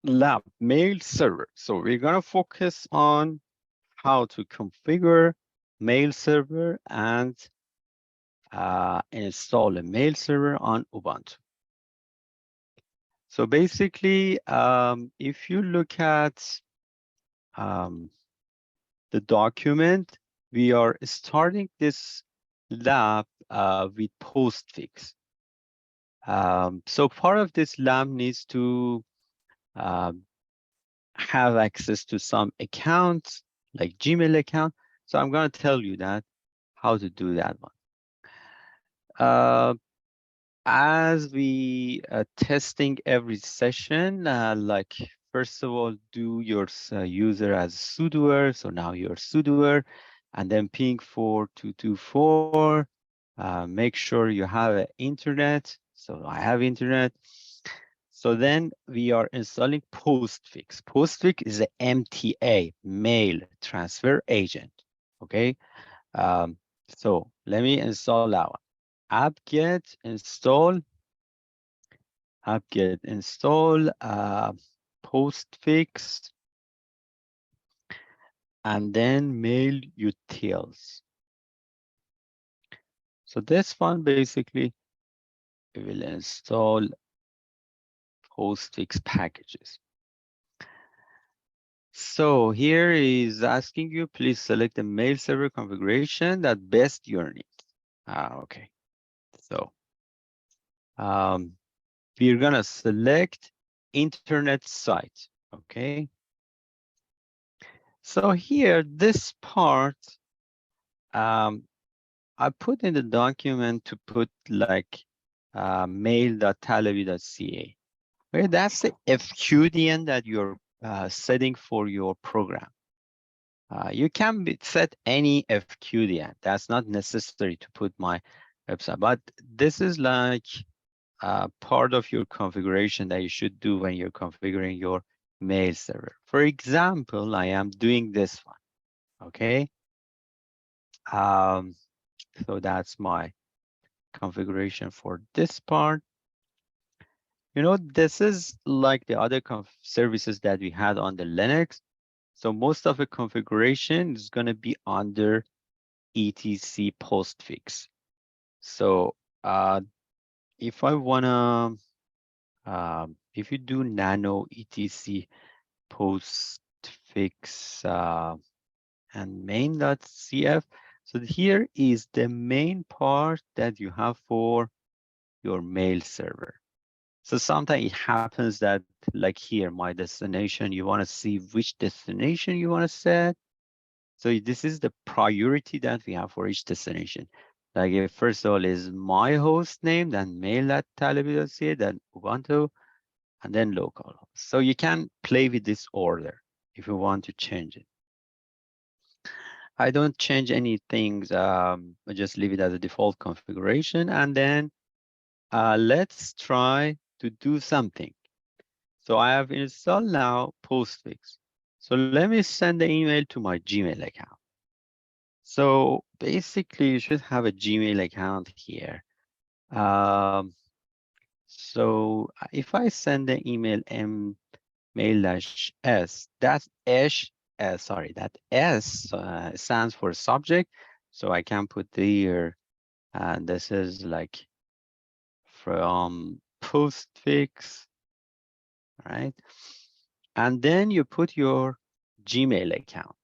lab mail server. So we're going to focus on how to configure mail server and install a mail server on Ubuntu. So basically, if you look at the document, we are starting this lab with Postfix. So part of this lab needs to um, have access to some accounts like Gmail account. So I'm going to tell you that how to do that one. As we testing every session, like first of all, do your user as sudoer. So now you're sudoer, and then ping 4224. Make sure you have internet. So I have internet. So then we are installing Postfix. Postfix is an MTA, mail transfer agent. Okay. So let me install that one. apt-get install apt-get install Postfix, and then mail utils. So this one basically will install Postfix packages. So here is asking you, please select the mail server configuration that best your needs. Okay. So we're gonna select internet site. Okay. So here, this part, I put in the document to put like mail.talabi.ca. Okay, that's the FQDN that you're setting for your program. You can set any FQDN. That's not necessary to put my website, but this is like part of your configuration that you should do when you're configuring your mail server. For example, I am doing this one. Okay. So that's my configuration for this part. You know, this is like the other services that we had on the Linux. So most of the configuration is going to be under etc postfix. So if I want to, if you do nano etc postfix and main.cf, so here is the main part that you have for your mail server. So sometimes it happens that like here, my destination, you want to see which destination you want to set. So this is the priority that we have for each destination. Like if first of all is my host name, then mail.talabi.ca, then Ubuntu, and then local. So you can play with this order if you want to change it. I don't change any things. I just leave it as a default configuration. And then let's try to do something. So I have installed now Postfix. So let me send the email to my Gmail account. So basically, you should have a Gmail account here. So if I send the email mail-s, that's sorry, that S stands for subject. So I can put here, and this is like from Postfix, right? And then you put your Gmail account.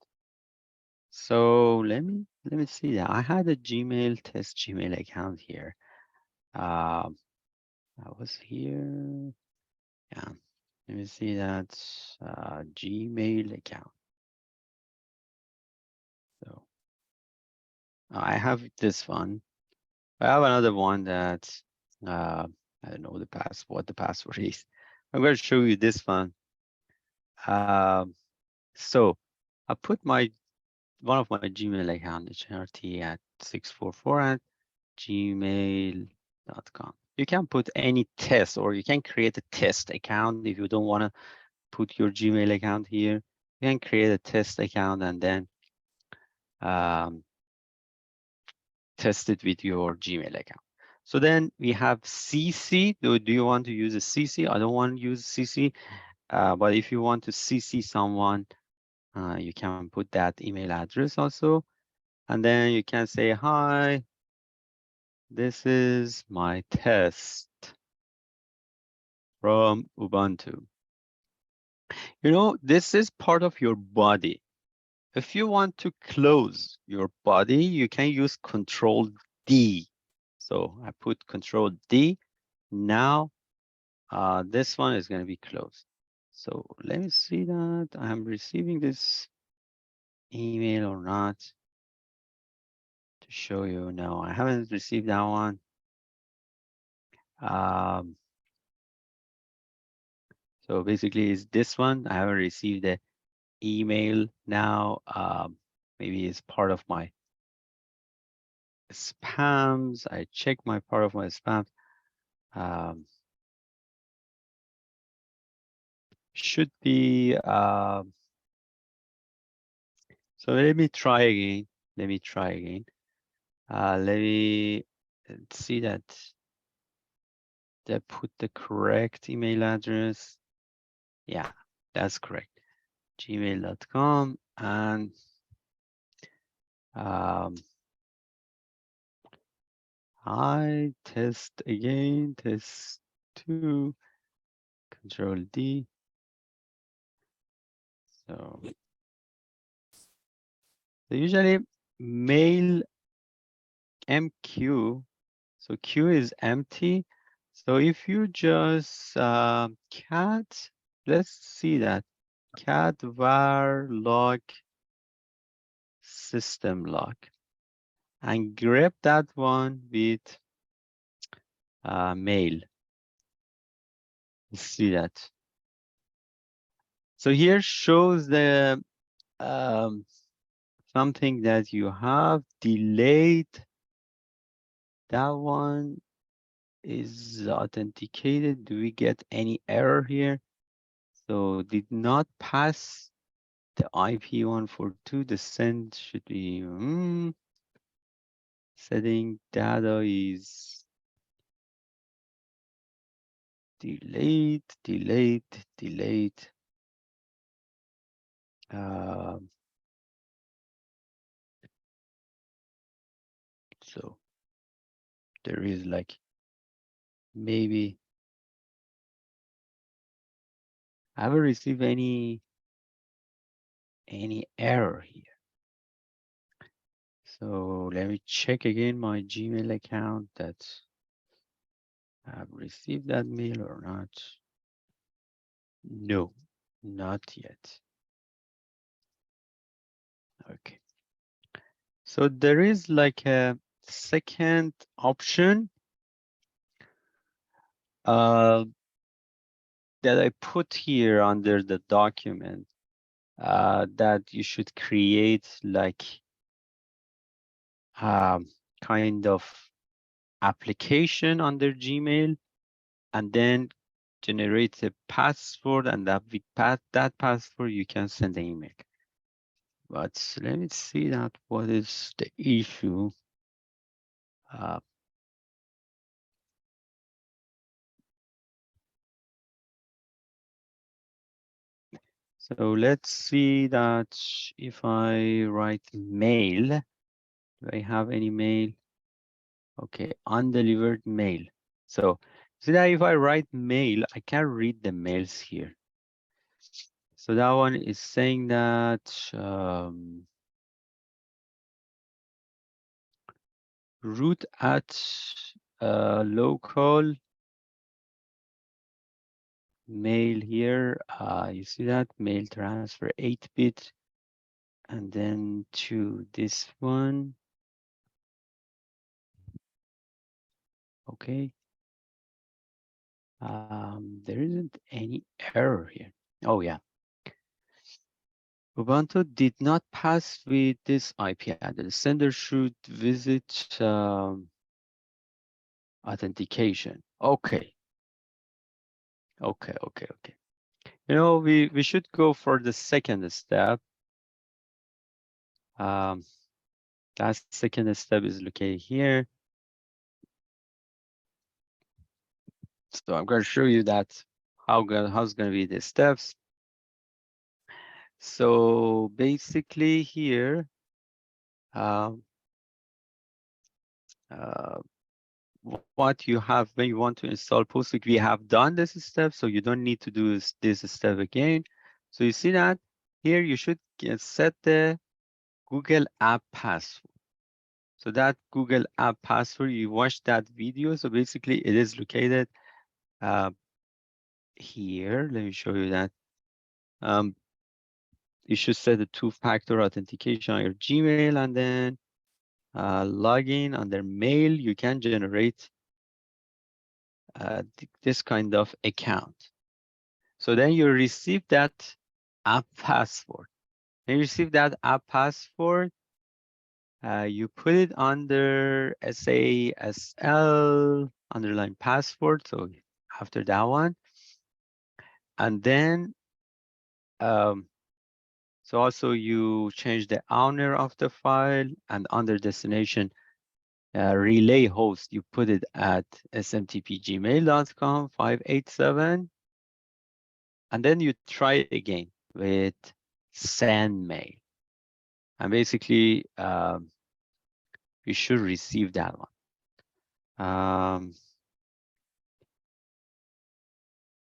So let me see that I had a test Gmail account here. I was here. Yeah, let me see that Gmail account. So I have this one. I have another one that I don't know what the password is. I'm going to show you this one. So I put one of my Gmail account, hrt@644@gmail.com. You can put any test, or you can create a test account if you don't want to put your Gmail account here. You can create a test account and then test it with your Gmail account. So then we have CC. Do you want to use a CC? I don't want to use CC. But if you want to CC someone, you can put that email address also. And then you can say, hi, this is my test from Ubuntu. This is part of your body. If you want to close your body, you can use Control D. So I put Control D. Now this one is going to be closed. So let me see that I'm receiving this email or not to show you. No, I haven't received that one. So basically it's this one. I haven't received the email now. Maybe it's part of my spams. I check my part of my spams. Should be, so let me try again. Let me see that they put the correct email address. Yeah, that's correct. gmail.com and I test again, test 2, Control D. So usually mail MQ, so Q is empty. So if you just cat, let's see that cat var log system log and grab that one with mail. Let's see that. So here shows the something that you have delayed. That one is authenticated. Do we get any error here? So did not pass the IP142. The send should be setting data is delayed. So there is like maybe I haven't received any error here. So let me check again my Gmail account that I've received that mail or not. No, not yet. Okay. So there is like a second option that I put here under the document that you should create like kind of application under Gmail and then generate a password, and that with that password you can send an email. But let me see that what is the issue. So let's see that if I write mail, do I have any mail? Okay, undelivered mail. So see that if I write mail, I can read the mails here. So that one is saying that root at local mail here. You see that mail transfer 8-bit, and then to this one. Okay. There isn't any error here. Oh yeah. Ubuntu did not pass with this IP address. The sender should visit authentication. Okay. Okay. We should go for the second step. That second step is located here. So I'm going to show you that how's going to be the steps. So basically here, um, uh, what you have when you want to install Postfix, we have done this step, so you don't need to do this step again. So you see that here you should set the Google app password. So that Google app password, you watch that video. So basically it is located uh, here. Let me show you that. Um, you should set the two-factor authentication on your Gmail and then login under mail. You can generate this kind of account. So then you receive that app password. When you receive that app password, you put it under SASL underline password. So after that one, and then so also you change the owner of the file and under destination relay host, you put it at smtpgmail.com 587, and then you try it again with send mail, and basically you should receive that one.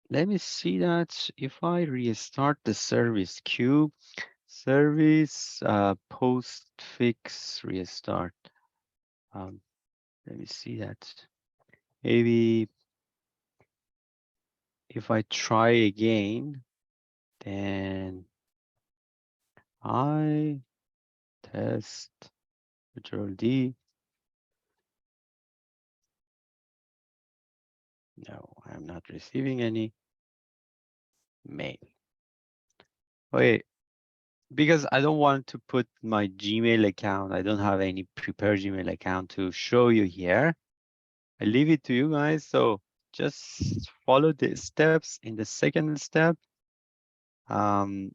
Let me see that if I restart the service queue, service postfix restart. Let me see that. Maybe if I try again, then I test Control D. No, I'm not receiving any mail. Wait, because I don't want to put my Gmail account. I don't have any prepared Gmail account to show you here. I leave it to you guys. So just follow the steps in the second step. And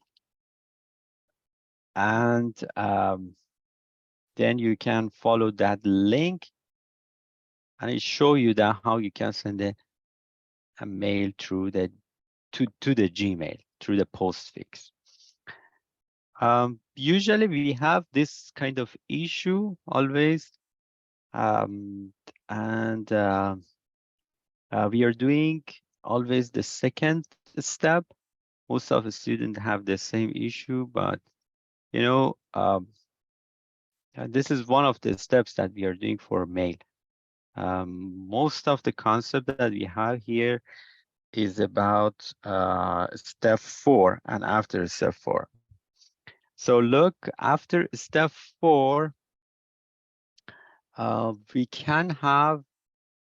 then you can follow that link and it show you that how you can send a mail through the to the Gmail through the postfix. Usually we have this kind of issue always, and we are doing always the second step. Most of the students have the same issue, but you know, this is one of the steps that we are doing for mail. Most of the concept that we have here is about step 4 and after step 4. So look, after step 4, we can have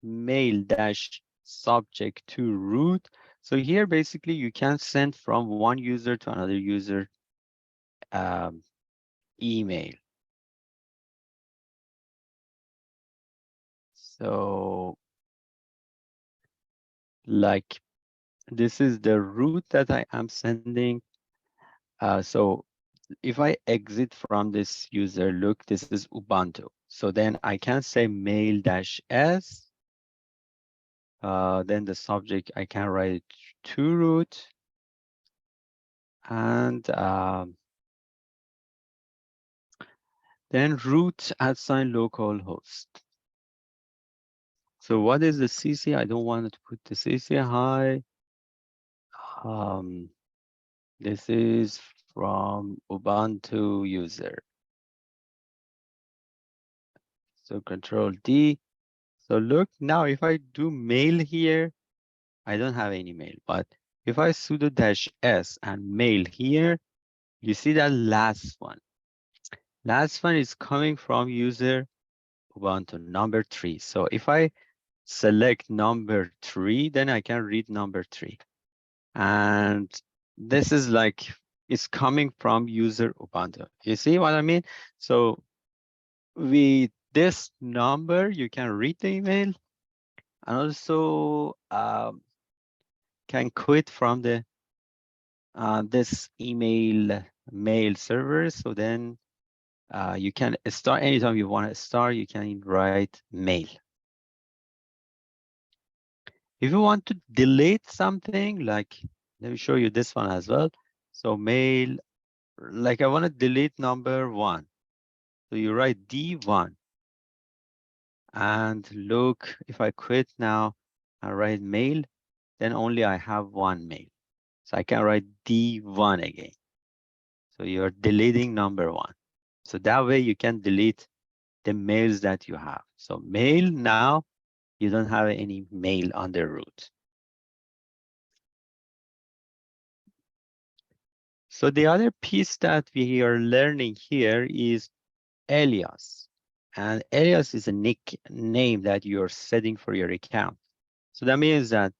mail dash subject to root. So here, basically, you can send from one user to another user email. So like this is the route that I am sending. So if I exit from this user, look, this is Ubuntu. So then I can say mail-s. Then the subject, I can write to root. And then root @ localhost. So what is the CC? I don't want to put the CC. Hi. This is from Ubuntu user. So Control D. So look, now if I do mail here, I don't have any mail, but if I sudo -s and mail here, you see that last one. Last one is coming from user Ubuntu number 3. So if I select number 3, then I can read number 3. And this is like, it's coming from user Ubuntu. You see what I mean? So with this number, you can read the email and also can quit from the this email mail server. So then you can start anytime you want to start, you can write mail. If you want to delete something, like, let me show you this one as well. So mail, like I want to delete number 1. So you write D1 and look, if I quit now, I write mail, then only I have 1 mail. So I can write D1 again. So you're deleting number 1. So that way you can delete the mails that you have. So mail now, you don't have any mail under root. So the other piece that we are learning here is Alias. And Alias is a nickname that you're setting for your account. So that means that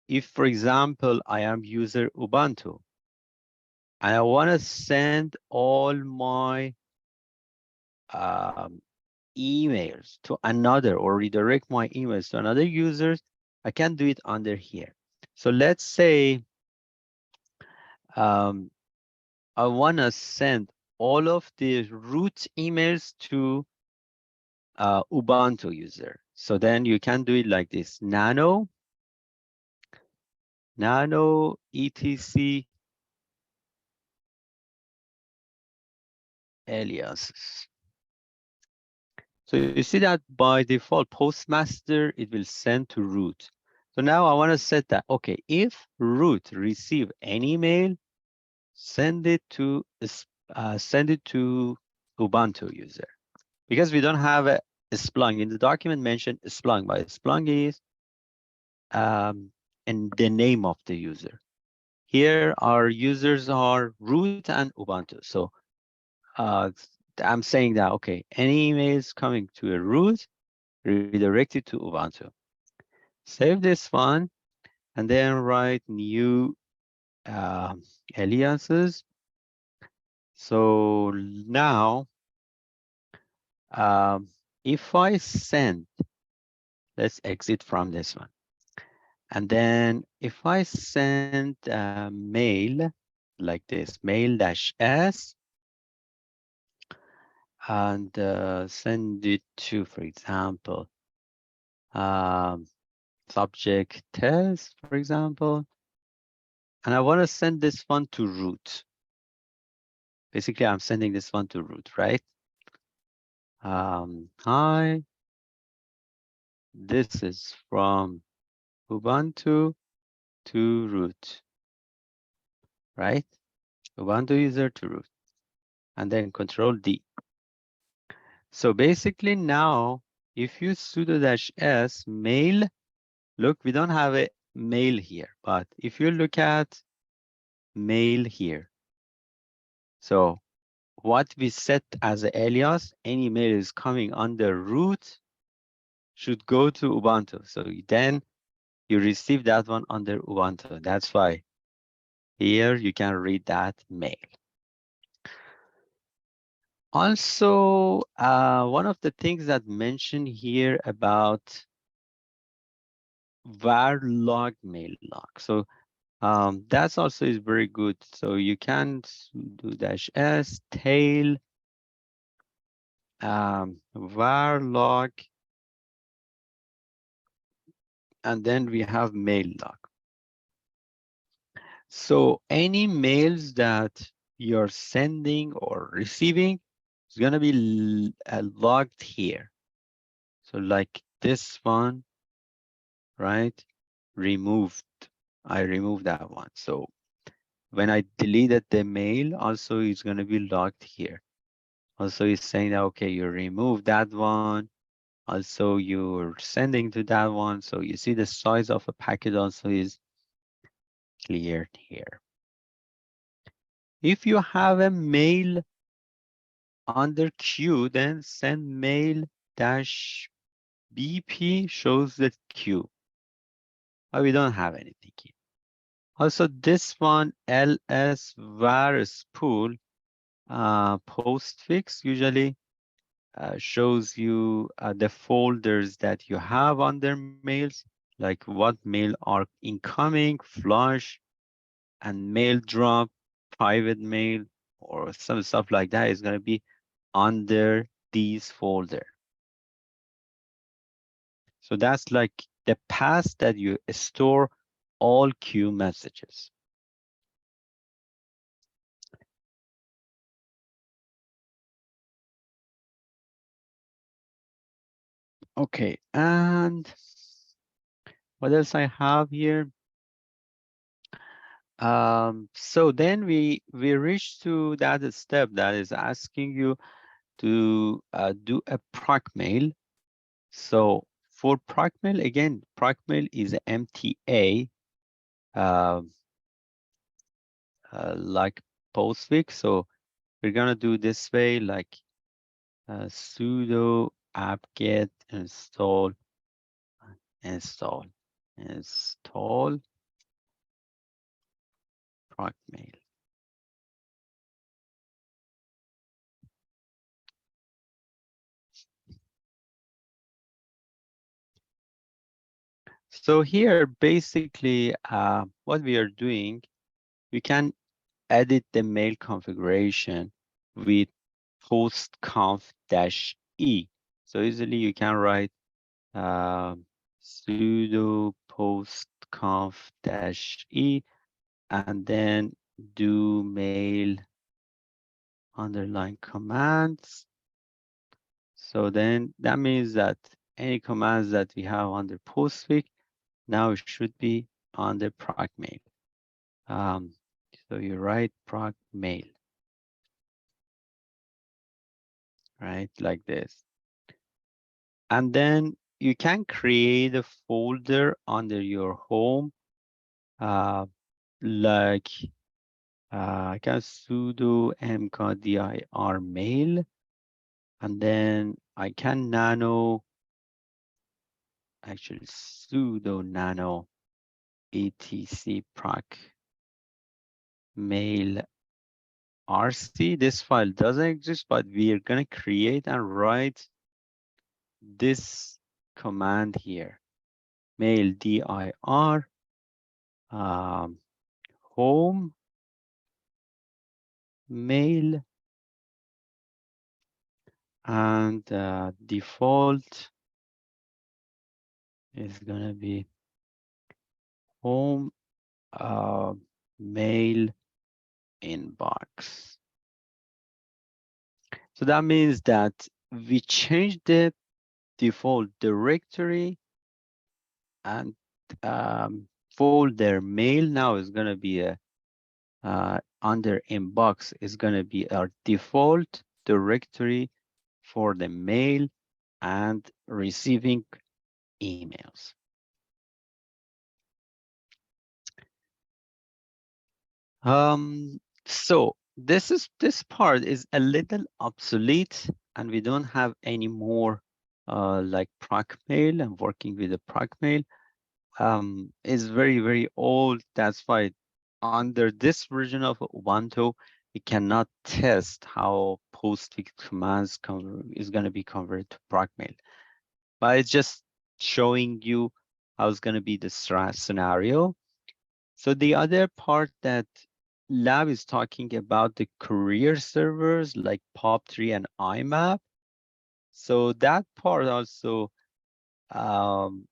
if, for example, I am user Ubuntu and I want to send all my emails to another or redirect my emails to another user, I can do it under here. So let's say um, I want to send all of the root emails to Ubuntu user. So then you can do it like this: nano etc aliases. So you see that by default, postmaster, it will send to root. So now I want to set that, okay, if root receive any mail, send it to Ubuntu user. Because we don't have a Splunk in the document mentioned Splunk, but Splunk is and the name of the user. Here our users are root and Ubuntu. So I'm saying that, okay, any emails coming to a root, redirect it to Ubuntu. Save this one and then write new aliases. So now, if I send, let's exit from this one. And then if I send mail like this, mail-s, and send it to, for example, um, subject test, for example, and I want to send this one to root. Basically, I'm sending this one to root, right? Hi, this is from Ubuntu to root, right? Ubuntu user to root, and then Control D. So basically now, if you sudo -s mail, look, we don't have a mail here, but if you look at mail here, so what we set as an alias, any mail is coming under root should go to Ubuntu. So then you receive that one under Ubuntu. That's why here you can read that mail. Also, one of the things that mentioned here about var log mail log. So that's also is very good. So you can do -s tail var log, and then we have mail log. So any mails that you're sending or receiving is going to be logged here. So like this one, right? Removed. I removed that one. So when I deleted the mail, also it's going to be logged here. Also it's saying that, okay, you removed that one. Also you're sending to that one. So you see the size of a packet also is cleared here. If you have a mail under queue, then send mail dash BP shows the queue. But we don't have anything here. Also, this one, ls var spool postfix usually shows you the folders that you have under mails, like what mail are incoming, flush, and mail drop, private mail, or some stuff like that is going to be under these folder. So that's like the path that you store all queue messages. Okay, and what else I have here? So then we reach to that step that is asking you to do a proc mail. So for proc mail, again, proc mail is MTA, uh, like Postfix. So we're gonna do this way, like sudo apt-get install proc mail. So here, basically, what we are doing, we can edit the mail configuration with postconf-e. So easily you can write sudo postconf-e and then do mail underline commands. So then that means that any commands that we have under Postfix now it should be under proc mail. So you write proc mail, right, like this. And then you can create a folder under your home, like I can sudo mkdir mail, and then I can actually sudo nano etc proc mail rc. This file doesn't exist, but we are going to create and write this command here, mail dir home mail, and default is gonna be home mail inbox. So that means that we change the default directory, and folder mail now is gonna be a under inbox is gonna be our default directory for the mail and receiving emails. So this part is a little obsolete, and we don't have any more like proc mail and working with the proc mail. Is very old. That's why under this version of Ubuntu, we cannot test how postfix commands is going to be converted to proc mail. But it's just showing you how it's going to be the scenario. So the other part that Lab is talking about the career servers like POP3 and IMAP. So that part also um,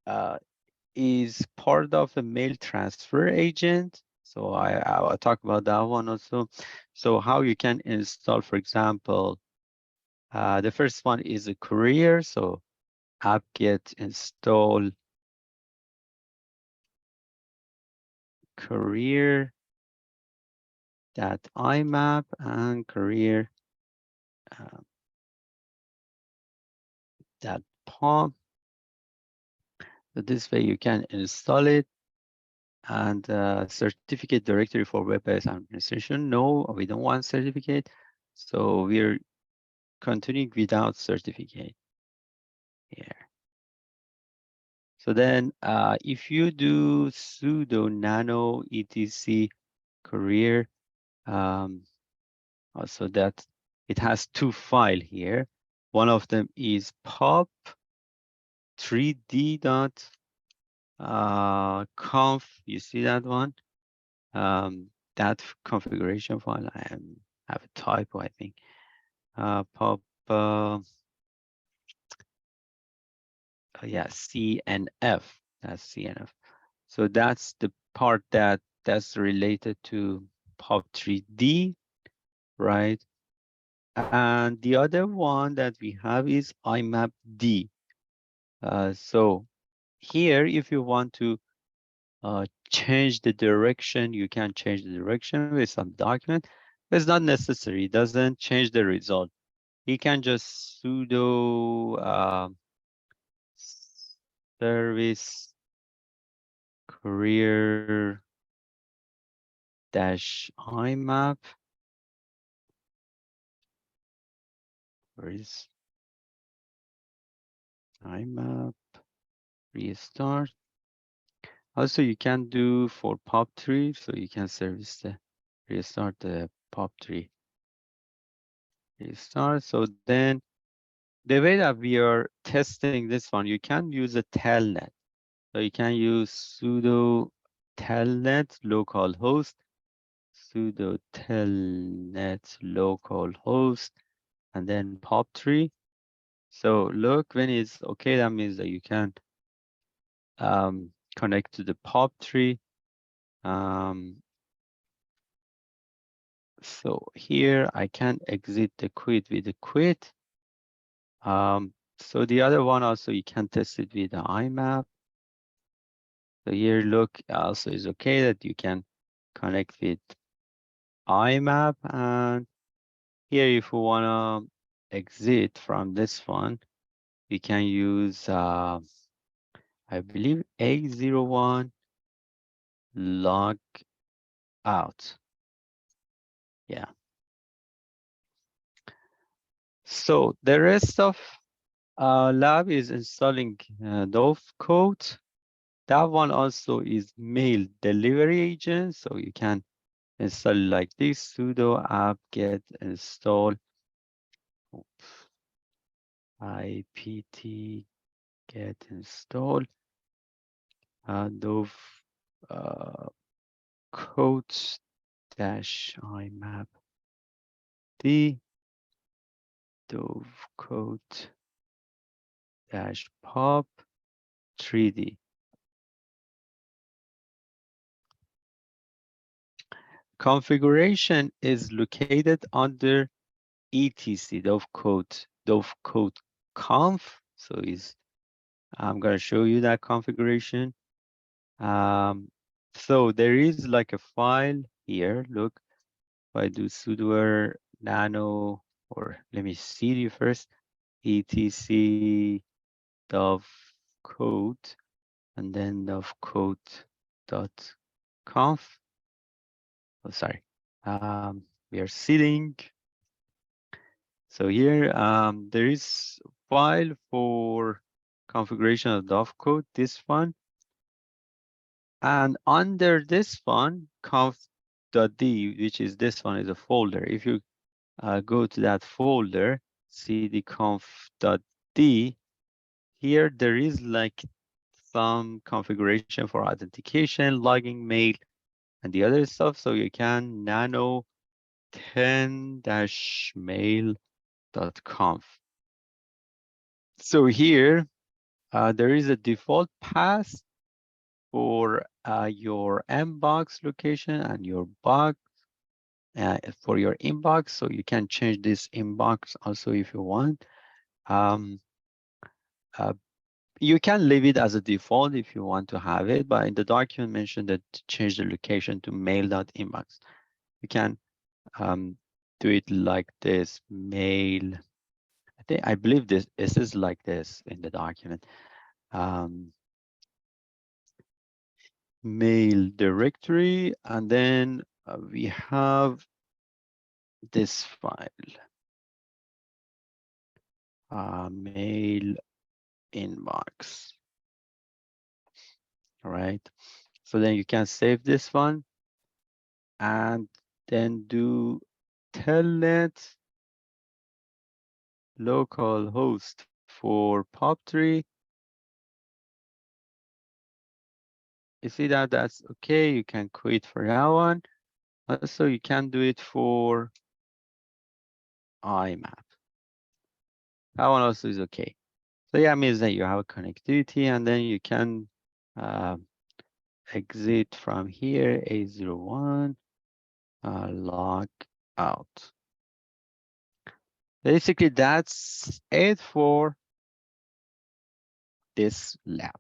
uh, is part of a mail transfer agent. So I'll talk about that one also. So how you can install, for example, the first one is a career. So apt-get install career that IMAP and career that POP. So this way you can install it. And certificate directory for web-based administration. No, we don't want certificate. So we're continuing without certificate here. So then if you do sudo nano etc career, also that it has two files here. One of them is pop 3d.conf. You see that one? That configuration file, I have a typo, I think. Pop yeah, CNF. That's CNF. So that's the part that's related to POP3D, right? And the other one that we have is IMAP D. So here, if you want to change the direction, you can change the direction with some document. But it's not necessary. It doesn't change the result. You can just sudo service career dash IMAP. Where is IMAP? Restart. Also, you can do for POP3, so you can service the restart the POP3 restart. So then the way that we are testing this one, you can use a telnet. So you can use sudo telnet localhost, sudo telnet localhost, and then POP3. So look, when it's okay, that means that you can connect to the POP3. So here I can exit the quit with the quit. So the other one also you can test it with the IMAP. So here look also is okay that you can connect with IMAP, and here if you wanna exit from this one, you can use I believe A01 log out. Yeah. So the rest of lab is installing Dove code. That one also is mail delivery agent. So you can install like this sudo apt-get install ipt get install Dove code dash IMAP D Dove code dash pop 3D. Configuration is located under etc Dove code conf. So is I'm going to show you that configuration. So there is like a file here. Look, if I do sudo nano, or let me see you first, etc dove code, and then dove code dot conf. Oh, sorry. We are seeding. So here there is file for configuration of dove code, this one. And under this one, conf.d, which is this one, is a folder. If you go to that folder, cd conf.d, here there is like some configuration for authentication, logging mail, and the other stuff. So you can nano 10-mail.conf. So here there is a default path for your Mbox location and your box for your inbox. So you can change this inbox also if you want. You can leave it as a default if you want to have it, but in the document mentioned that to change the location to mail.inbox. You can do it like this, mail. I believe this is like this in the document. Mail directory, and then we have this file, mail inbox. All right. So then you can save this one and then do telnet localhost for POP3. You see that that's okay. You can quit for that one. Also, you can do it for IMAP. That one also is okay. So yeah, it means that you have a connectivity, and then you can exit from here, 801, log out. Basically, that's it for this lab.